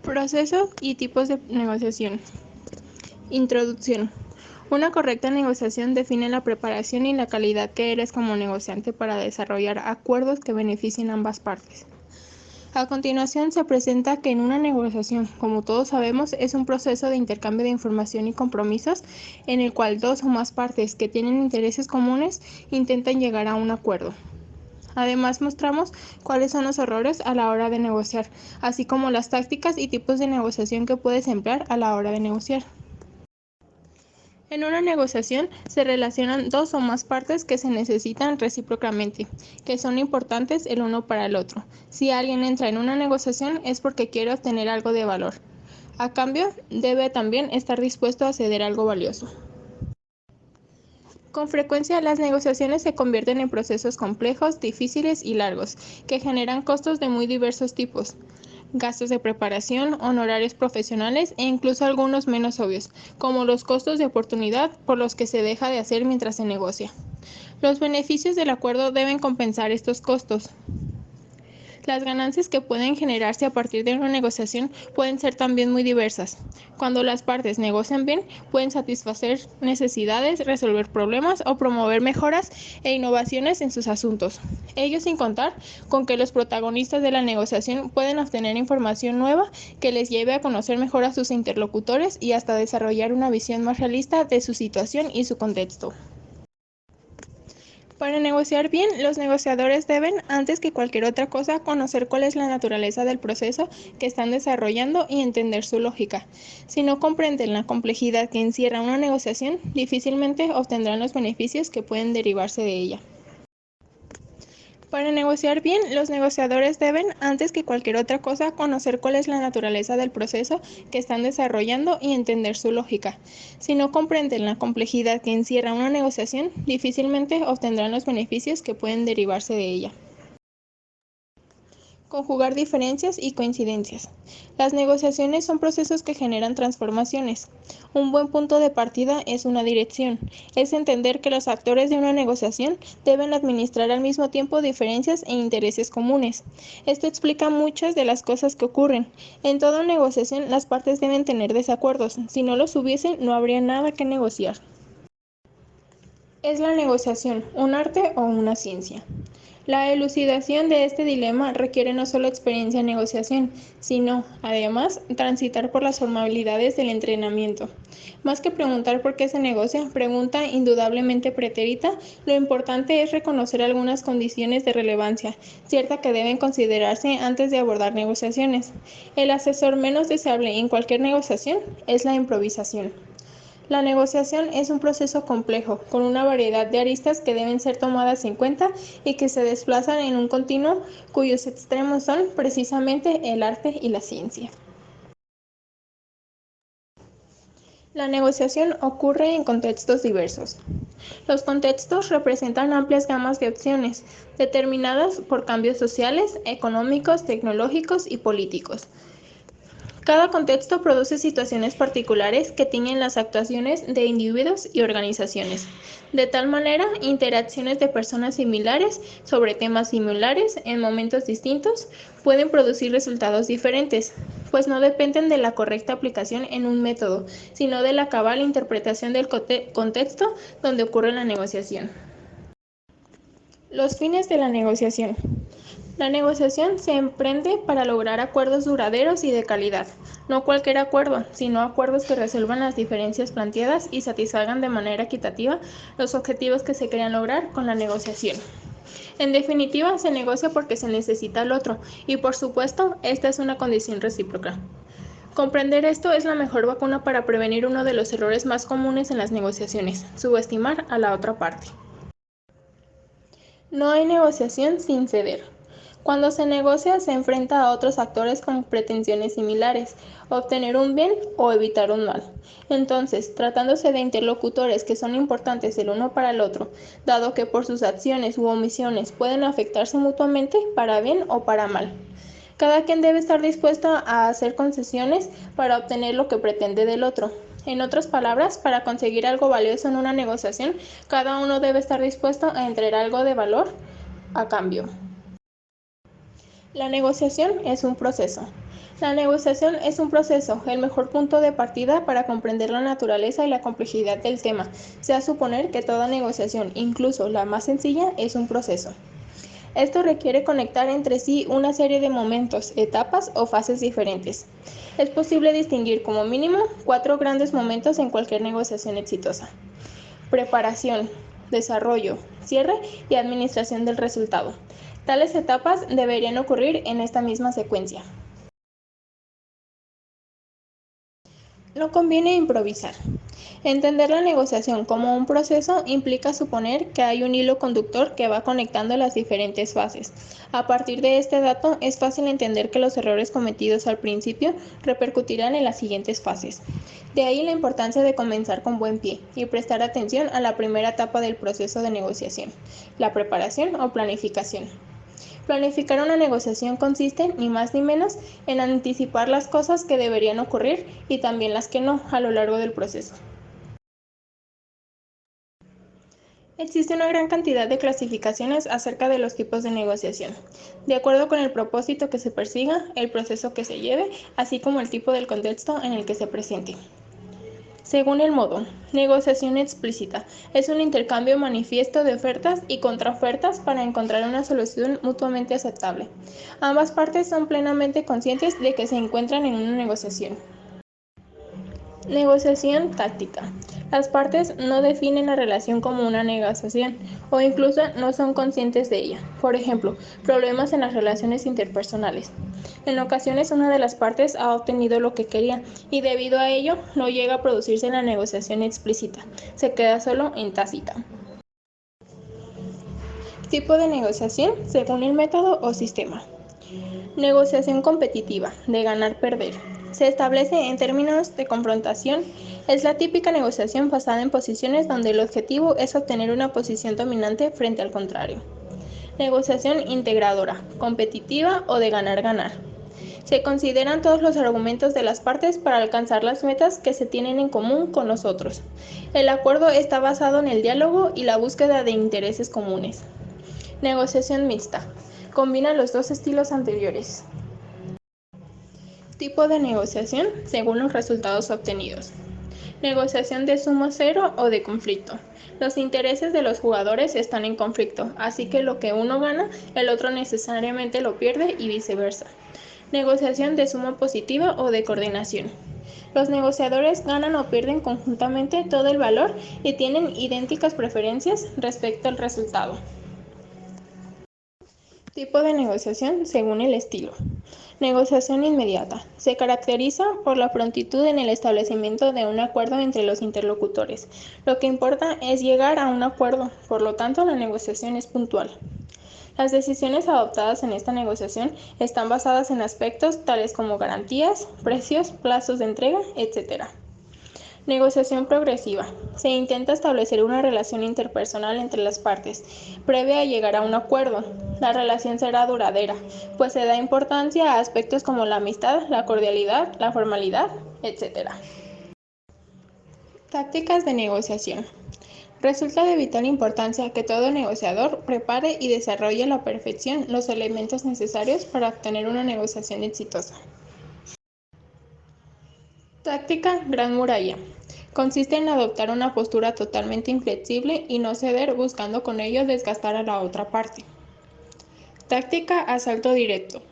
Proceso y tipos de negociación. Introducción. Una correcta negociación define la preparación y la calidad que eres como negociante para desarrollar acuerdos que beneficien a ambas partes. A continuación se presenta que en una negociación, como todos sabemos, es un proceso de intercambio de información y compromisos en el cual dos o más partes que tienen intereses comunes intentan llegar a un acuerdo. Además, mostramos cuáles son los errores a la hora de negociar, así como las tácticas y tipos de negociación que puedes emplear a la hora de negociar. En una negociación se relacionan dos o más partes que se necesitan recíprocamente, que son importantes el uno para el otro. Si alguien entra en una negociación es porque quiere obtener algo de valor. A cambio, debe también estar dispuesto a ceder algo valioso. Con frecuencia, las negociaciones se convierten en procesos complejos, difíciles y largos, que generan costos de muy diversos tipos. Gastos de preparación, honorarios profesionales e incluso algunos menos obvios, como los costos de oportunidad por los que se deja de hacer mientras se negocia. Los beneficios del acuerdo deben compensar estos costos. Las ganancias que pueden generarse a partir de una negociación pueden ser también muy diversas. Cuando las partes negocian bien, pueden satisfacer necesidades, resolver problemas o promover mejoras e innovaciones en sus asuntos. Ello sin contar con que los protagonistas de la negociación pueden obtener información nueva que les lleve a conocer mejor a sus interlocutores y hasta desarrollar una visión más realista de su situación y su contexto. Para negociar bien, los negociadores deben, antes que cualquier otra cosa, conocer cuál es la naturaleza del proceso que están desarrollando y entender su lógica. Si no comprenden la complejidad que encierra una negociación, difícilmente obtendrán los beneficios que pueden derivarse de ella. Para negociar bien, los negociadores deben, antes que cualquier otra cosa, conocer cuál es la naturaleza del proceso que están desarrollando y entender su lógica. Si no comprenden la complejidad que encierra una negociación, difícilmente obtendrán los beneficios que pueden derivarse de ella. Conjugar diferencias y coincidencias. Las negociaciones son procesos que generan transformaciones. Un buen punto de partida es una dirección. Es entender que los actores de una negociación deben administrar al mismo tiempo diferencias e intereses comunes. Esto explica muchas de las cosas que ocurren. En toda negociación las partes deben tener desacuerdos. Si no los hubiesen, no habría nada que negociar. ¿Es la negociación un arte o una ciencia? La elucidación de este dilema requiere no solo experiencia en negociación, sino, además, transitar por las formalidades del entrenamiento. Más que preguntar por qué se negocia, pregunta indudablemente pretérita, lo importante es reconocer algunas condiciones de relevancia, cierta que deben considerarse antes de abordar negociaciones. El asesor menos deseable en cualquier negociación es la improvisación. La negociación es un proceso complejo, con una variedad de aristas que deben ser tomadas en cuenta y que se desplazan en un continuo cuyos extremos son precisamente el arte y la ciencia. La negociación ocurre en contextos diversos. Los contextos representan amplias gamas de opciones, determinadas por cambios sociales, económicos, tecnológicos y políticos. Cada contexto produce situaciones particulares que tiñen las actuaciones de individuos y organizaciones. De tal manera, interacciones de personas similares sobre temas similares en momentos distintos pueden producir resultados diferentes, pues no dependen de la correcta aplicación en un método, sino de la cabal interpretación del contexto donde ocurre la negociación. Los fines de la negociación. La negociación se emprende para lograr acuerdos duraderos y de calidad. No cualquier acuerdo, sino acuerdos que resuelvan las diferencias planteadas y satisfagan de manera equitativa los objetivos que se quieran lograr con la negociación. En definitiva, se negocia porque se necesita al otro, y por supuesto, esta es una condición recíproca. Comprender esto es la mejor vacuna para prevenir uno de los errores más comunes en las negociaciones: subestimar a la otra parte. No hay negociación sin ceder. Cuando se negocia, se enfrenta a otros actores con pretensiones similares, obtener un bien o evitar un mal. Entonces, tratándose de interlocutores que son importantes el uno para el otro, dado que por sus acciones u omisiones pueden afectarse mutuamente para bien o para mal. Cada quien debe estar dispuesto a hacer concesiones para obtener lo que pretende del otro. En otras palabras, para conseguir algo valioso en una negociación, cada uno debe estar dispuesto a entregar algo de valor a cambio. La negociación es un proceso. La negociación es un proceso, el mejor punto de partida para comprender la naturaleza y la complejidad del tema, sea suponer que toda negociación, incluso la más sencilla, es un proceso. Esto requiere conectar entre sí una serie de momentos, etapas o fases diferentes. Es posible distinguir como mínimo 4 grandes momentos en cualquier negociación exitosa: preparación, desarrollo, cierre y administración del resultado. Tales etapas deberían ocurrir en esta misma secuencia. No conviene improvisar. Entender la negociación como un proceso implica suponer que hay un hilo conductor que va conectando las diferentes fases. A partir de este dato, es fácil entender que los errores cometidos al principio repercutirán en las siguientes fases. De ahí la importancia de comenzar con buen pie y prestar atención a la primera etapa del proceso de negociación, la preparación o planificación. Planificar una negociación consiste, ni más ni menos, en anticipar las cosas que deberían ocurrir y también las que no a lo largo del proceso. Existe una gran cantidad de clasificaciones acerca de los tipos de negociación, de acuerdo con el propósito que se persiga, el proceso que se lleve, así como el tipo del contexto en el que se presente. Según el modo, negociación explícita es un intercambio manifiesto de ofertas y contraofertas para encontrar una solución mutuamente aceptable. Ambas partes son plenamente conscientes de que se encuentran en una negociación. Negociación táctica. Las partes no definen la relación como una negociación o incluso no son conscientes de ella. Por ejemplo, problemas en las relaciones interpersonales. En ocasiones una de las partes ha obtenido lo que quería y debido a ello no llega a producirse la negociación explícita, se queda solo en tácita. Tipo de negociación según el método o sistema. Negociación competitiva, de ganar-perder. Se establece en términos de confrontación. Es la típica negociación basada en posiciones donde el objetivo es obtener una posición dominante frente al contrario. Negociación integradora, competitiva o de ganar-ganar. Se consideran todos los argumentos de las partes para alcanzar las metas que se tienen en común con los otros. El acuerdo está basado en el diálogo y la búsqueda de intereses comunes. Negociación mixta. Combina los dos estilos anteriores. Tipo de negociación según los resultados obtenidos. Negociación de suma cero o de conflicto. Los intereses de los jugadores están en conflicto, así que lo que uno gana, el otro necesariamente lo pierde y viceversa. Negociación de suma positiva o de coordinación. Los negociadores ganan o pierden conjuntamente todo el valor y tienen idénticas preferencias respecto al resultado. Tipo de negociación según el estilo. Negociación inmediata. Se caracteriza por la prontitud en el establecimiento de un acuerdo entre los interlocutores. Lo que importa es llegar a un acuerdo, por lo tanto la negociación es puntual. Las decisiones adoptadas en esta negociación están basadas en aspectos tales como garantías, precios, plazos de entrega, etc. Negociación progresiva. Se intenta establecer una relación interpersonal entre las partes, previa a llegar a un acuerdo. La relación será duradera, pues se da importancia a aspectos como la amistad, la cordialidad, la formalidad, etc. Tácticas de negociación. Resulta de vital importancia que todo negociador prepare y desarrolle a la perfección los elementos necesarios para obtener una negociación exitosa. Táctica Gran Muralla. Consiste en adoptar una postura totalmente inflexible y no ceder buscando con ello desgastar a la otra parte. Táctica Asalto Directo.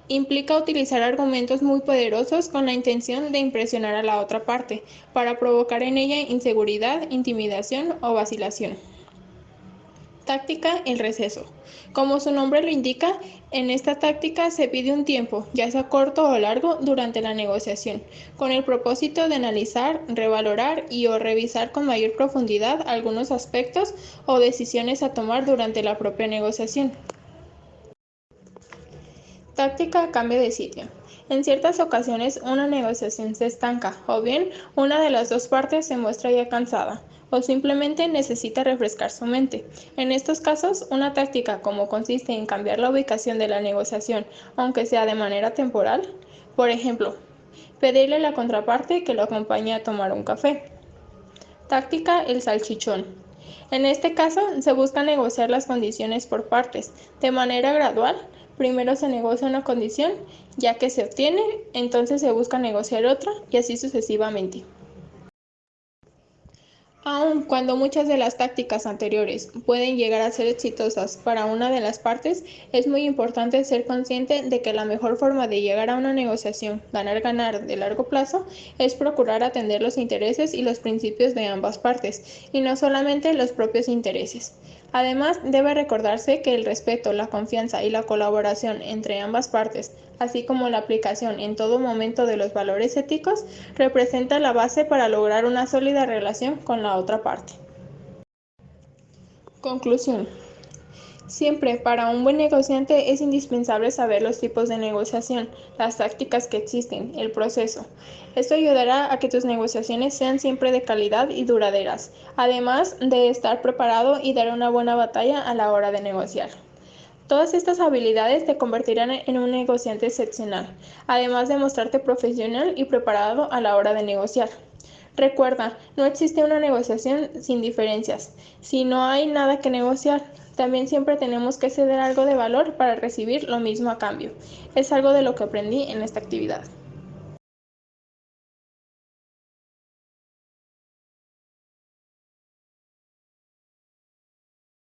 Implica utilizar argumentos muy poderosos con la intención de impresionar a la otra parte, para provocar en ella inseguridad, intimidación o vacilación. Táctica El receso. Como su nombre lo indica, en esta táctica se pide un tiempo, ya sea corto o largo, durante la negociación, con el propósito de analizar, revalorar y o revisar con mayor profundidad algunos aspectos o decisiones a tomar durante la propia negociación. Táctica Cambio de sitio. En ciertas ocasiones una negociación se estanca, o bien una de las dos partes se muestra ya cansada, o simplemente necesita refrescar su mente. En estos casos, una táctica como consiste en cambiar la ubicación de la negociación, aunque sea de manera temporal, por ejemplo, pedirle a la contraparte que lo acompañe a tomar un café. Táctica El salchichón. En este caso, se busca negociar las condiciones por partes, de manera gradual, Primero se negocia una condición, ya que se obtiene, entonces se busca negociar otra y así sucesivamente. Aun cuando muchas de las tácticas anteriores pueden llegar a ser exitosas para una de las partes, es muy importante ser consciente de que la mejor forma de llegar a una negociación ganar-ganar de largo plazo es procurar atender los intereses y los principios de ambas partes, y no solamente los propios intereses. Además, debe recordarse que el respeto, la confianza y la colaboración entre ambas partes, así como la aplicación en todo momento de los valores éticos, representa la base para lograr una sólida relación con la otra parte. Conclusión. Siempre para un buen negociante es indispensable saber los tipos de negociación, las tácticas que existen, el proceso. Esto ayudará a que tus negociaciones sean siempre de calidad y duraderas, además de estar preparado y dar una buena batalla a la hora de negociar. Todas estas habilidades te convertirán en un negociante excepcional, además de mostrarte profesional y preparado a la hora de negociar. Recuerda, no existe una negociación sin diferencias. Si no hay nada que negociar, también siempre tenemos que ceder algo de valor para recibir lo mismo a cambio. Es algo de lo que aprendí en esta actividad.